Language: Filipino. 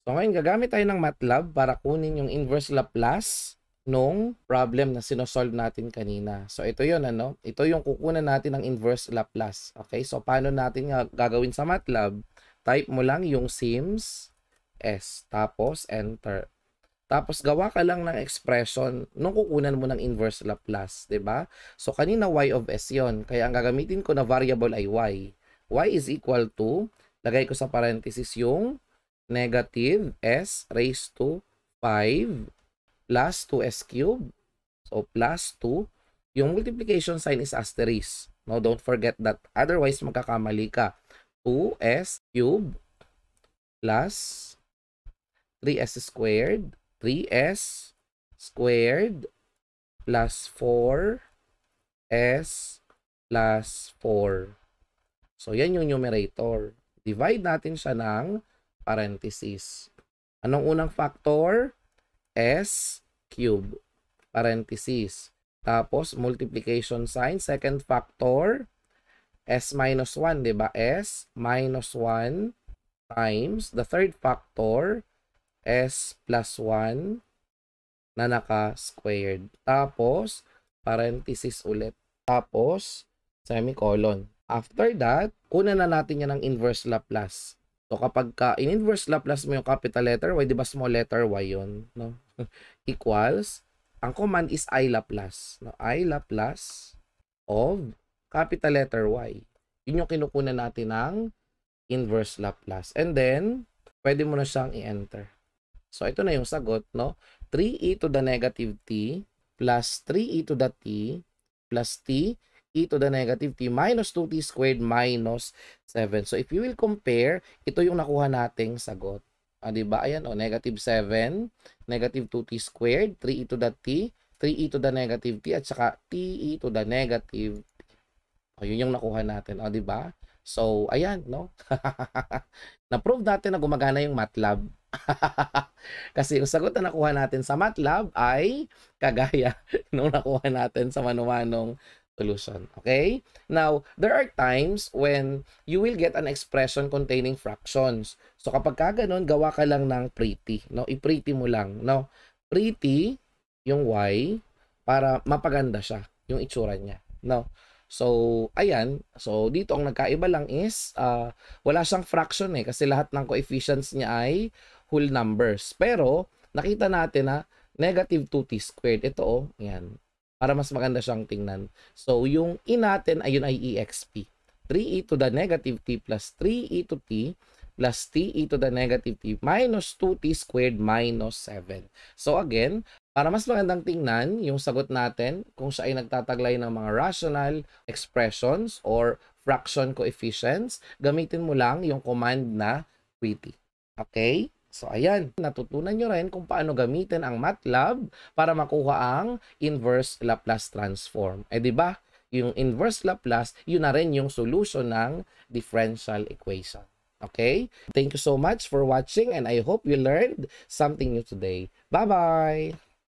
So ngayon gagamit tayo ng MATLAB para kunin yung inverse Laplace nung problem na sinosolve natin kanina. So ito yon ano, ito yung kukunan natin ng inverse Laplace. Okay, so paano natin gagawin sa MATLAB? Type mo lang yung Sims S, tapos enter. Tapos gawa ka lang ng expression nung kukunan mo ng inverse Laplace, 'di ba? So kanina y of s 'yon, kaya ang gagamitin ko na variable ay y. Y is equal to, lagay ko sa parenthesis yung negative s raised to 5 plus 2s cubed. So plus 2, yung multiplication sign is asterisk. No, don't forget that, otherwise magkakamali ka. 2s cubed plus 3s squared, 3s squared plus 4s plus 4. So, yan yung numerator. Divide natin siya ng parenthesis. Anong unang factor? S cube. Parenthesis. Tapos, multiplication sign. Second factor, s minus 1, di ba? S minus 1 times the third factor, s plus 1 na naka-squared. Tapos, parenthesis ulit. Tapos, semicolon. After that, kunan na natin yan ng inverse Laplace. So, kapag in-inverse Laplace mo yung capital letter y, di ba small letter y yun? No? Equals, ang command is I Laplace. No? I Laplace of capital letter y. Yun yung kinukunan natin ng inverse Laplace. And then, pwede mo na siyang i-enter. So, ito na yung sagot, no? 3e to the negative t plus 3e to the t plus t e to the negative t minus 2t squared minus 7. So, if you will compare, ito yung nakuha nating sagot. Diba? Ayan, negative 7, negative 2t squared, 3e to the t, 3e to the negative t, at saka te to the negative t. Yun yung nakuha natin. Diba? So, ayan, no? Na-prove natin na gumagana yung MATLAB. Kasi yung sagot na nakuha natin sa MATLAB ay kagaya nung nakuha natin sa mano-manong solution. Okay? Now, there are times when you will get an expression containing fractions. So, kapag ganun, gawa ka lang ng pretty. No? I-pretty mo lang. No? Pretty yung y para mapaganda siya, yung itsura niya. No? So, ayan. So, dito ang nagkaiba lang is wala siyang fraction kasi lahat ng coefficients niya ay whole numbers. Pero, nakita natin na negative 2t squared. Ito, yan. Para mas maganda siyang tingnan. So, yung e natin ayun ay exp. 3e to the negative t plus 3e to t plus t e to the negative t minus 2t squared minus 7. So, again, para mas magandang tingnan yung sagot natin kung siya ay nagtataglay ng mga rational expressions or fraction coefficients, gamitin mo lang yung command na pretty. Okay? So, ayan. Natutunan nyo rin kung paano gamitin ang MATLAB para makuha ang inverse Laplace transform. Diba? Yung inverse Laplace, yun na rin yung solution ng differential equation. Okay? Thank you so much for watching and I hope you learned something new today. Bye-bye!